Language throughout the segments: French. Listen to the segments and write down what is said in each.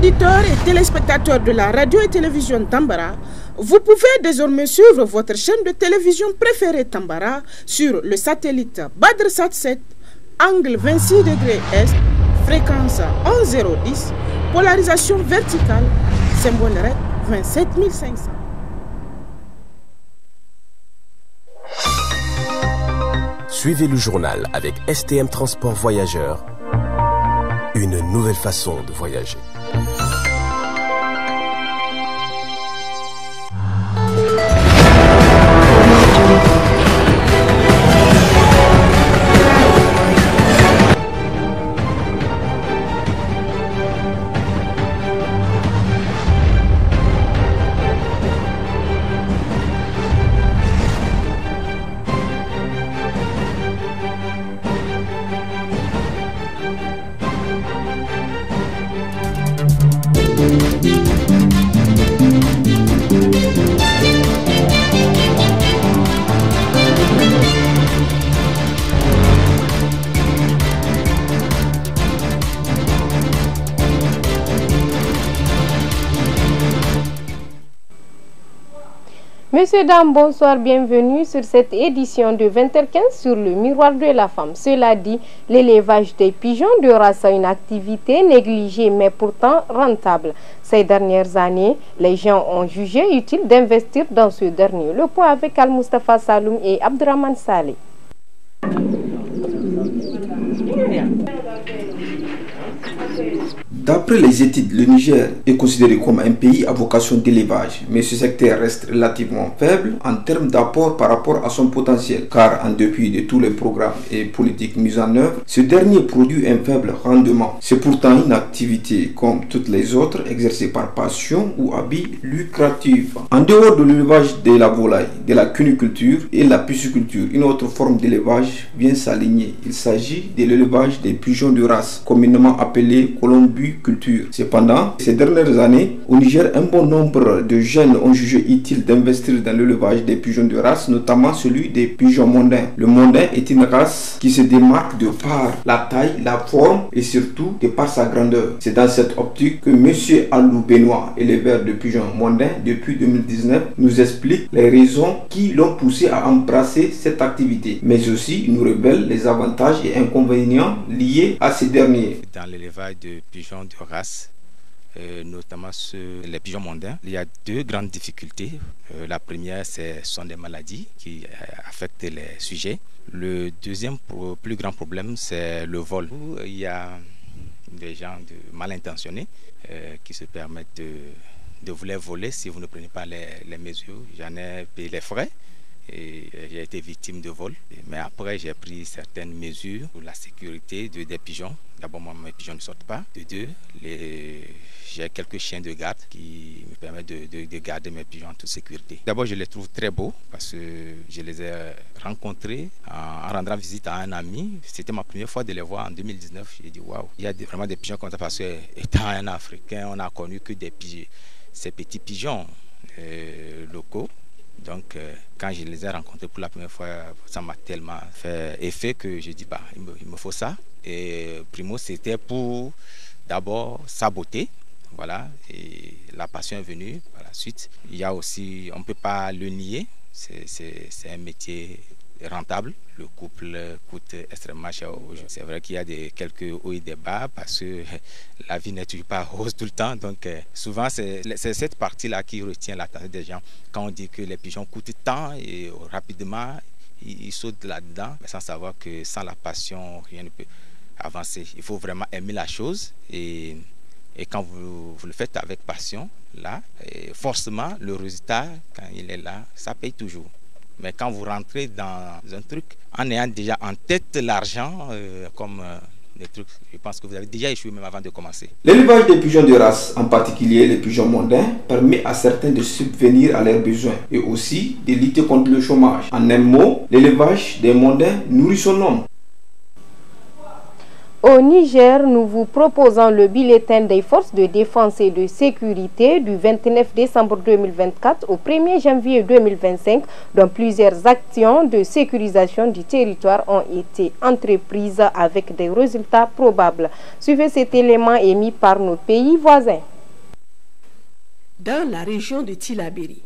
auditeurs et téléspectateurs de la radio et télévision Tambara, vous pouvez désormais suivre votre chaîne de télévision préférée Tambara sur le satellite BadrSat 7, angle 26 degrés Est, fréquence 11010, polarisation verticale, symbole REC 27500. Suivez le journal avec STM Transport Voyageurs, une nouvelle façon de voyager. Messieurs, dames, bonsoir, bienvenue sur cette édition de 20h15 sur le miroir de la femme. Cela dit, l'élevage des pigeons de race est une activité négligée mais pourtant rentable. Ces dernières années, les gens ont jugé utile d'investir dans ce dernier. Le point avec Al-Mustafa Saloum et Abdurrahman Saleh. D'après les études, le Niger est considéré comme un pays à vocation d'élevage, mais ce secteur reste relativement faible en termes d'apport par rapport à son potentiel, car en dépit de tous les programmes et politiques mis en œuvre, ce dernier produit un faible rendement. C'est pourtant une activité comme toutes les autres exercée par passion ou habit lucratif. En dehors de l'élevage de la volaille, de la cuniculture et la pisciculture, une autre forme d'élevage vient s'aligner. Il s'agit de l'élevage des pigeons de race, communément appelés colombiculture. Cependant, ces dernières années, au Niger, un bon nombre de jeunes ont jugé utile d'investir dans l'élevage des pigeons de race, notamment celui des pigeons mondains. Le mondain est une race qui se démarque de par la taille, la forme et surtout de par sa grandeur. C'est dans cette optique que M. Alou Benoît, éleveur de pigeons mondains depuis 2019, nous explique les raisons qui l'ont poussé à embrasser cette activité, mais aussi nous révèle les avantages et inconvénients liés à ces derniers. Dans l'élevage de pigeons de race, notamment les pigeons mondains, il y a deux grandes difficultés. La première, ce sont des maladies qui affectent les sujets. Le deuxième plus grand problème, c'est le vol. Il y a des gens mal intentionnés qui se permettent de vous les voler si vous ne prenez pas les mesures. J'en ai payé les frais et j'ai été victime de vol. Mais après, j'ai pris certaines mesures pour la sécurité des pigeons. D'abord, moi, mes pigeons ne sortent pas. De deux, j'ai quelques chiens de garde qui me permettent de garder mes pigeons en toute sécurité. D'abord, je les trouve très beaux parce que je les ai rencontrés en rendant visite à un ami. C'était ma première fois de les voir en 2019. J'ai dit waouh, il y a vraiment des pigeons comme ça parce que, étant un Africain, on n'a connu que ces petits pigeons locaux. Donc, quand je les ai rencontrés pour la première fois, ça m'a tellement fait effet que j'ai dit, bah, il me faut ça. Et primo, c'était pour d'abord sa beauté, voilà, et la passion est venue par la suite. Il y a aussi, on ne peut pas le nier, c'est un métier rentable. Le couple coûte extrêmement cher aujourd'hui. C'est vrai qu'il y a quelques hauts et des bas parce que la vie n'est toujours pas rose tout le temps. Donc souvent c'est cette partie-là qui retient l'attention des gens. Quand on dit que les pigeons coûtent tant et rapidement, ils sautent là-dedans sans savoir que sans la passion, rien ne peut avancer. Il faut vraiment aimer la chose et quand vous le faites avec passion, là, forcément le résultat, quand il est là, ça paye toujours. Mais quand vous rentrez dans un truc, en ayant déjà en tête l'argent, comme des trucs, je pense que vous avez déjà échoué même avant de commencer. L'élevage des pigeons de race, en particulier les pigeons mondains, permet à certains de subvenir à leurs besoins et aussi de lutter contre le chômage. En un mot, l'élevage des mondains nourrit son homme. Au Niger, nous vous proposons le bulletin des forces de défense et de sécurité du 29 décembre 2024 au 1er janvier 2025, dont plusieurs actions de sécurisation du territoire ont été entreprises avec des résultats probables. Suivez cet élément émis par nos pays voisins. dans la région de Tillabéri.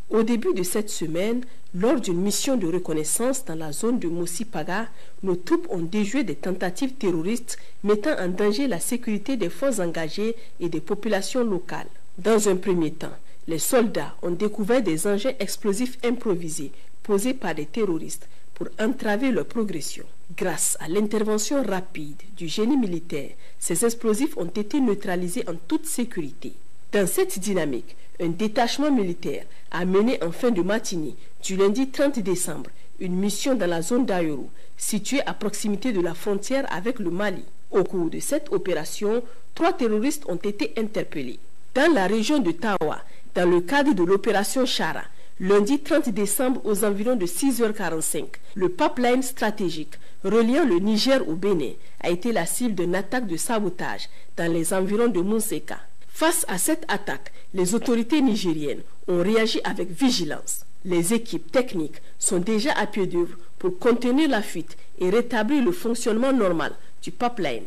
Au début de cette semaine, lors d'une mission de reconnaissance dans la zone de Mosipaga, nos troupes ont déjoué des tentatives terroristes mettant en danger la sécurité des forces engagées et des populations locales. Dans un premier temps, les soldats ont découvert des engins explosifs improvisés posés par des terroristes pour entraver leur progression. Grâce à l'intervention rapide du génie militaire, ces explosifs ont été neutralisés en toute sécurité. Dans cette dynamique, un détachement militaire a mené en fin de matinée du lundi 30 décembre une mission dans la zone d'Ayoru, située à proximité de la frontière avec le Mali. Au cours de cette opération, 3 terroristes ont été interpellés. Dans la région de Tawa, dans le cadre de l'opération Chara, lundi 30 décembre aux environs de 6h45, le pipeline stratégique reliant le Niger au Bénin a été la cible d'une attaque de sabotage dans les environs de Monseka. Face à cette attaque, les autorités nigériennes ont réagi avec vigilance. Les équipes techniques sont déjà à pied d'œuvre pour contenir la fuite et rétablir le fonctionnement normal du pipeline.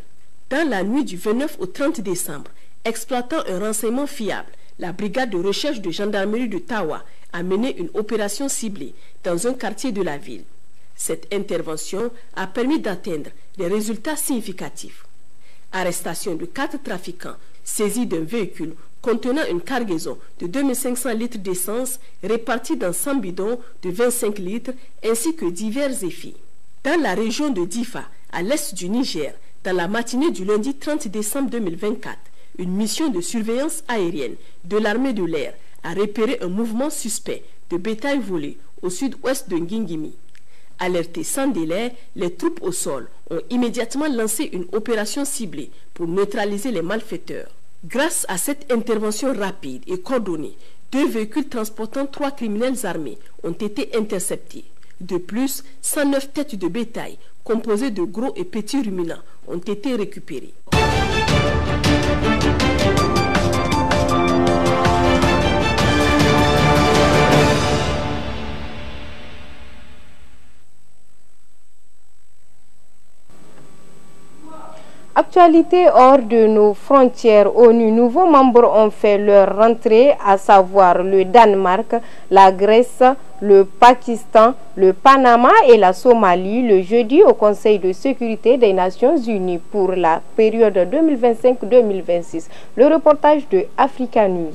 Dans la nuit du 29 au 30 décembre, exploitant un renseignement fiable, la brigade de recherche de gendarmerie de Tawa a mené une opération ciblée dans un quartier de la ville. Cette intervention a permis d'atteindre des résultats significatifs. Arrestation de 4 trafiquants saisis d'un véhicule contenant une cargaison de 2500 litres d'essence répartis dans 100 bidons de 25 litres ainsi que divers effets. Dans la région de Difa, à l'est du Niger, dans la matinée du lundi 30 décembre 2024, une mission de surveillance aérienne de l'armée de l'air a repéré un mouvement suspect de bétail volé au sud-ouest de Ngingimi. Alertées sans délai, les troupes au sol ont immédiatement lancé une opération ciblée pour neutraliser les malfaiteurs. Grâce à cette intervention rapide et coordonnée, 2 véhicules transportant 3 criminels armés ont été interceptés. De plus, 109 têtes de bétail composées de gros et petits ruminants ont été récupérées. Actualité hors de nos frontières, ONU, nouveaux membres ont fait leur rentrée, à savoir le Danemark, la Grèce, le Pakistan, le Panama et la Somalie le jeudi au Conseil de sécurité des Nations Unies pour la période 2025-2026. Le reportage de Africa News.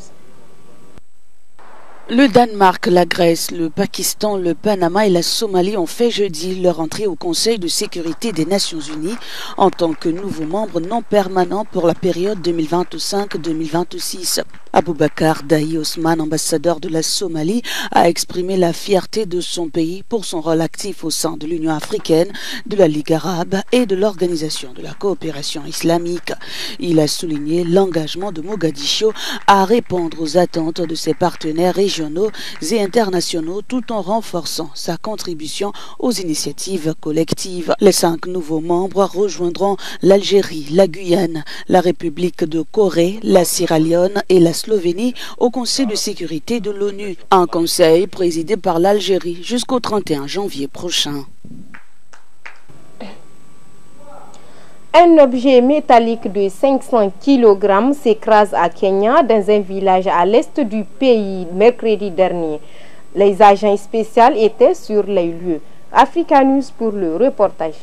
Le Danemark, la Grèce, le Pakistan, le Panama et la Somalie ont fait jeudi leur entrée au Conseil de sécurité des Nations Unies en tant que nouveaux membres non permanents pour la période 2025-2026. Aboubakar Dahi Osman, ambassadeur de la Somalie, a exprimé la fierté de son pays pour son rôle actif au sein de l'Union africaine, de la Ligue arabe et de l'Organisation de la coopération islamique. Il a souligné l'engagement de Mogadiscio à répondre aux attentes de ses partenaires régionaux et internationaux tout en renforçant sa contribution aux initiatives collectives. Les 5 nouveaux membres rejoindront l'Algérie, la Guyane, la République de Corée, la Sierra Leone et la Slovénie au Conseil de sécurité de l'ONU, un conseil présidé par l'Algérie jusqu'au 31 janvier prochain. Un objet métallique de 500 kg s'écrase à Kenya dans un village à l'est du pays mercredi dernier. Les agents spéciaux étaient sur les lieux. Africa News pour le reportage.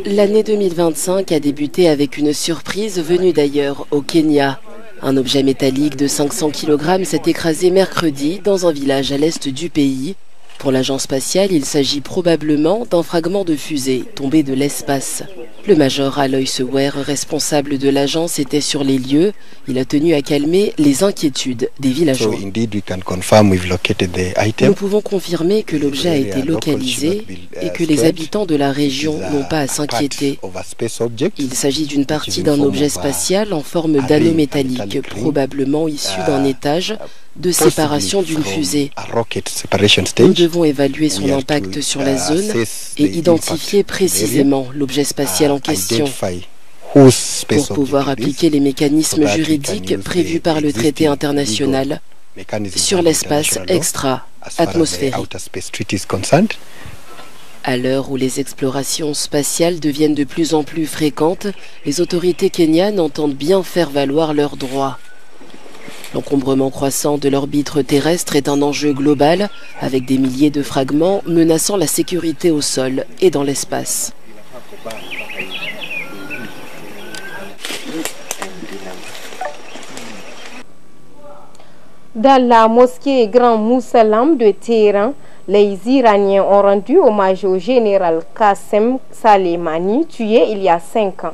L'année 2025 a débuté avec une surprise venue d'ailleurs au Kenya. Un objet métallique de 500 kg s'est écrasé mercredi dans un village à l'est du pays. Pour l'agence spatiale, il s'agit probablement d'un fragment de fusée tombé de l'espace. Le major Aloy Sewer, responsable de l'agence, était sur les lieux. Il a tenu à calmer les inquiétudes des villageois. Nous pouvons confirmer que l'objet a été localisé et que les habitants de la région n'ont pas à s'inquiéter. Il s'agit d'une partie d'un objet spatial en forme d'anneau métallique, probablement issu d'un étage de séparation d'une fusée. Nous devons évaluer son impact sur la zone et identifier précisément l'objet spatial en question pour pouvoir appliquer les mécanismes juridiques prévus par le traité international sur l'espace extra-atmosphérique. À l'heure où les explorations spatiales deviennent de plus en plus fréquentes, les autorités kenyanes entendent bien faire valoir leurs droits. L'encombrement croissant de l'orbite terrestre est un enjeu global, avec des milliers de fragments menaçant la sécurité au sol et dans l'espace. Dans la mosquée Grand Moussalam de Téhéran, les Iraniens ont rendu hommage au général Qassem Soleimani, tué il y a 5 ans.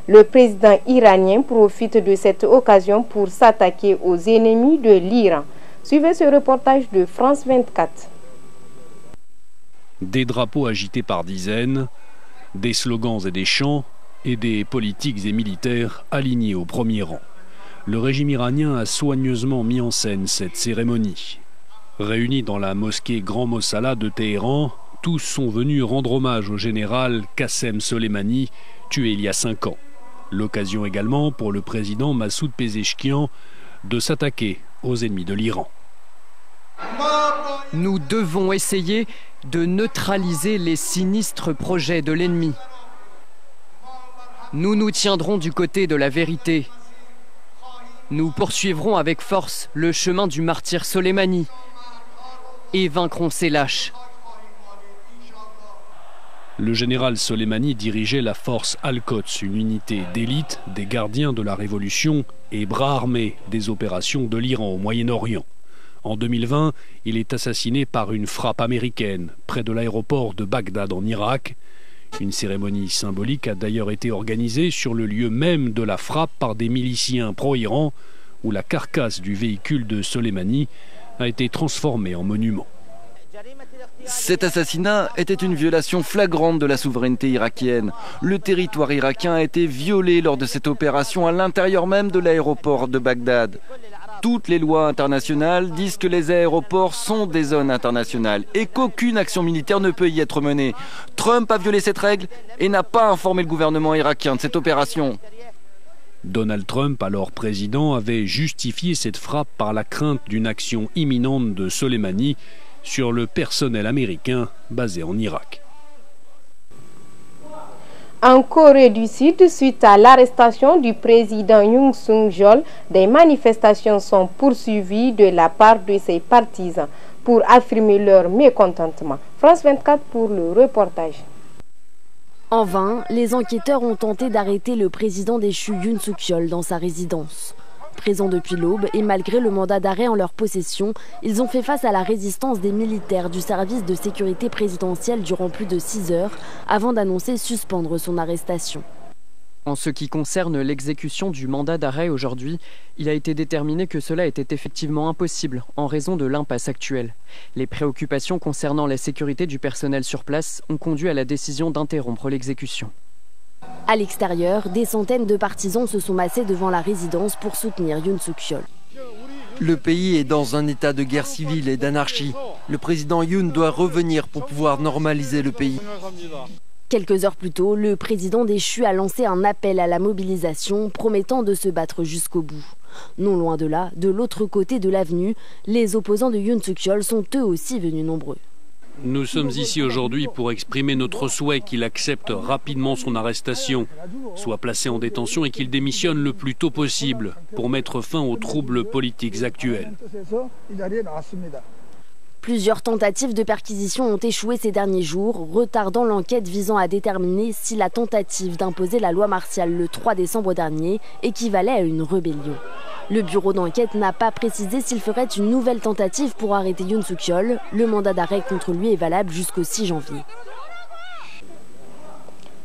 Le président iranien profite de cette occasion pour s'attaquer aux ennemis de l'Iran. Suivez ce reportage de France 24. Des drapeaux agités par dizaines, des slogans et des chants, et des politiques et militaires alignés au premier rang. Le régime iranien a soigneusement mis en scène cette cérémonie. Réunis dans la mosquée Grand Mossala de Téhéran, tous sont venus rendre hommage au général Qassem Soleimani, tué il y a 5 ans. L'occasion également pour le président Massoud Pezeshkian de s'attaquer aux ennemis de l'Iran. Nous devons essayer de neutraliser les sinistres projets de l'ennemi. Nous nous tiendrons du côté de la vérité. Nous poursuivrons avec force le chemin du martyr Soleimani et vaincrons ces lâches. Le général Soleimani dirigeait la force Al-Quds, une unité d'élite des gardiens de la Révolution et bras armés des opérations de l'Iran au Moyen-Orient. En 2020, il est assassiné par une frappe américaine près de l'aéroport de Bagdad en Irak. Une cérémonie symbolique a d'ailleurs été organisée sur le lieu même de la frappe par des miliciens pro-Iran, où la carcasse du véhicule de Soleimani a été transformée en monument. Cet assassinat était une violation flagrante de la souveraineté irakienne. Le territoire irakien a été violé lors de cette opération à l'intérieur même de l'aéroport de Bagdad. Toutes les lois internationales disent que les aéroports sont des zones internationales et qu'aucune action militaire ne peut y être menée. Trump a violé cette règle et n'a pas informé le gouvernement irakien de cette opération. Donald Trump, alors président, avait justifié cette frappe par la crainte d'une action imminente de Soleimani sur le personnel américain basé en Irak. En Corée du Sud, suite à l'arrestation du président Yoon Suk-yeol, des manifestations sont poursuivies de la part de ses partisans pour affirmer leur mécontentement. France 24 pour le reportage. En vain, les enquêteurs ont tenté d'arrêter le président déchu Yoon Suk-yeol dans sa résidence. Présents depuis l'aube et malgré le mandat d'arrêt en leur possession, ils ont fait face à la résistance des militaires du service de sécurité présidentielle durant plus de 6 heures avant d'annoncer suspendre son arrestation. En ce qui concerne l'exécution du mandat d'arrêt aujourd'hui, il a été déterminé que cela était effectivement impossible en raison de l'impasse actuelle. Les préoccupations concernant la sécurité du personnel sur place ont conduit à la décision d'interrompre l'exécution. À l'extérieur, des centaines de partisans se sont massés devant la résidence pour soutenir Yoon Suk-yeol. Le pays est dans un état de guerre civile et d'anarchie. Le président Yoon doit revenir pour pouvoir normaliser le pays. Quelques heures plus tôt, le président déchu a lancé un appel à la mobilisation, promettant de se battre jusqu'au bout. Non loin de là, de l'autre côté de l'avenue, les opposants de Yoon Suk-yeol sont eux aussi venus nombreux. Nous sommes ici aujourd'hui pour exprimer notre souhait qu'il accepte rapidement son arrestation, soit placé en détention et qu'il démissionne le plus tôt possible pour mettre fin aux troubles politiques actuels. Plusieurs tentatives de perquisition ont échoué ces derniers jours, retardant l'enquête visant à déterminer si la tentative d'imposer la loi martiale le 3 décembre dernier équivalait à une rébellion. Le bureau d'enquête n'a pas précisé s'il ferait une nouvelle tentative pour arrêter Yoon Suk-yeol. Le mandat d'arrêt contre lui est valable jusqu'au 6 janvier.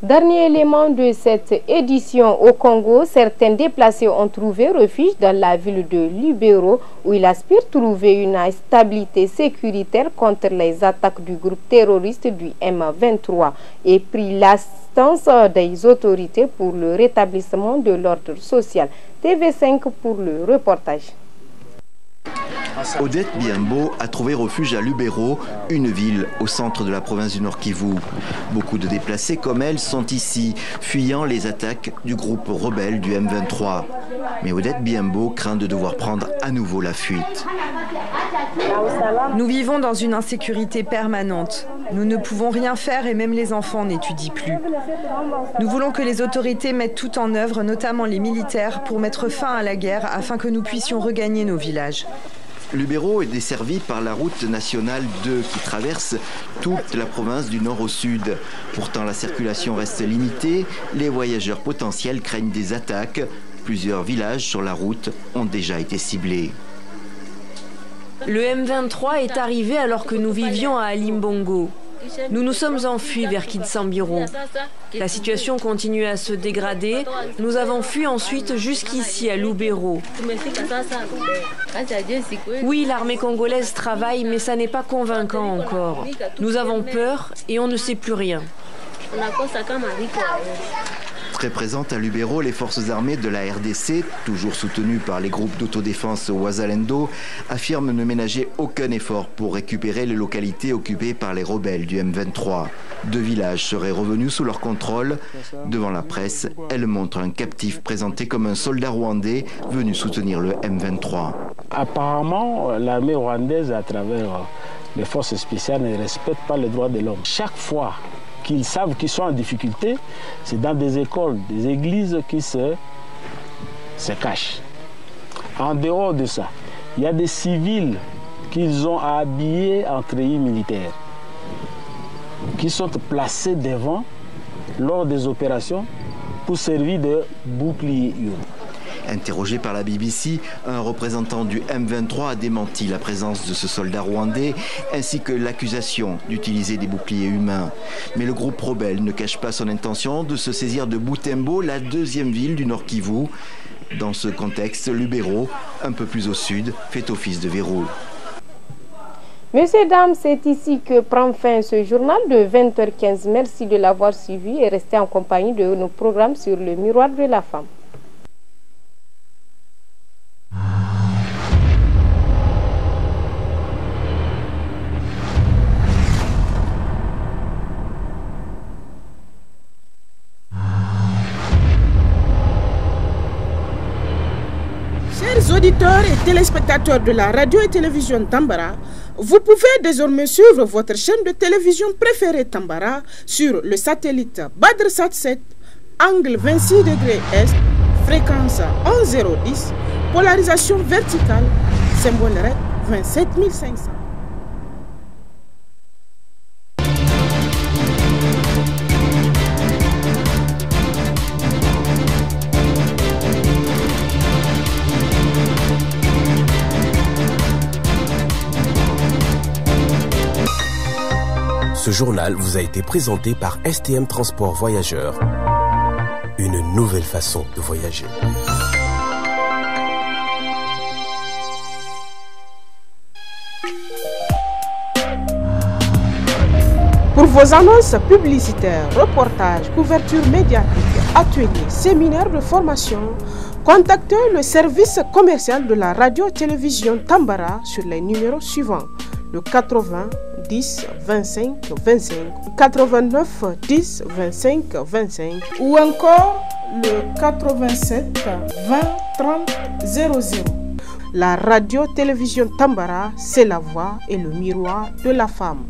Dernier élément de cette édition au Congo, certains déplacés ont trouvé refuge dans la ville de Lubero où ils aspirent trouver une stabilité sécuritaire contre les attaques du groupe terroriste du M23 et pris l'assistance des autorités pour le rétablissement de l'ordre social. TV5 pour le reportage. Odette Biambo a trouvé refuge à Lubero, une ville au centre de la province du Nord Kivu. Beaucoup de déplacés comme elle sont ici, fuyant les attaques du groupe rebelle du M23. Mais Odette Biambo craint de devoir prendre à nouveau la fuite. Nous vivons dans une insécurité permanente. Nous ne pouvons rien faire et même les enfants n'étudient plus. Nous voulons que les autorités mettent tout en œuvre, notamment les militaires, pour mettre fin à la guerre afin que nous puissions regagner nos villages. Lubero est desservi par la route nationale 2 qui traverse toute la province du nord au sud. Pourtant, la circulation reste limitée. Les voyageurs potentiels craignent des attaques. Plusieurs villages sur la route ont déjà été ciblés. Le M23 est arrivé alors que nous vivions à Alimbongo. Nous nous sommes enfuis vers Kitsambiro. La situation continue à se dégrader. Nous avons fui ensuite jusqu'ici à Lubero. Oui, l'armée congolaise travaille, mais ça n'est pas convaincant encore. Nous avons peur et on ne sait plus rien. Très présentes à Lubero, les forces armées de la RDC, toujours soutenues par les groupes d'autodéfense Wazalendo, affirment ne ménager aucun effort pour récupérer les localités occupées par les rebelles du M23. 2 villages seraient revenus sous leur contrôle. Devant la presse, elles montrent un captif présenté comme un soldat rwandais venu soutenir le M23. Apparemment, l'armée rwandaise, à travers les forces spéciales, ne respecte pas les droits de l'homme. Chaque fois qu'ils savent qu'ils sont en difficulté, c'est dans des écoles, des églises qui se cachent. En dehors de ça, il y a des civils qu'ils ont habillés en treillis militaires, qui sont placés devant lors des opérations pour servir de bouclier humain. Interrogé par la BBC, un représentant du M23 a démenti la présence de ce soldat rwandais ainsi que l'accusation d'utiliser des boucliers humains. Mais le groupe rebelle ne cache pas son intention de se saisir de Butembo, la 2e ville du Nord Kivu. Dans ce contexte, Lubero, un peu plus au sud, fait office de verrou. Messieurs, dames, c'est ici que prend fin ce journal de 20h15. Merci de l'avoir suivi et restez en compagnie de nos programmes sur le miroir de la femme. Chers auditeurs et téléspectateurs de la radio et télévision Tambara, vous pouvez désormais suivre votre chaîne de télévision préférée Tambara sur le satellite BadrSat 7, angle 26 degrés Est, fréquence 11010, polarisation verticale, symbole REC 27500. Ce journal vous a été présenté par STM Transport Voyageurs. Une nouvelle façon de voyager. Pour vos annonces publicitaires, reportages, couvertures médiatiques, ateliers, séminaires de formation, contactez le service commercial de la radio-télévision Tambara sur les numéros suivants. Le 80 10 25 25, 89 10 25 25 ou encore le 87 20 30 00. La radio-télévision Tambara, c'est la voix et le miroir de la femme.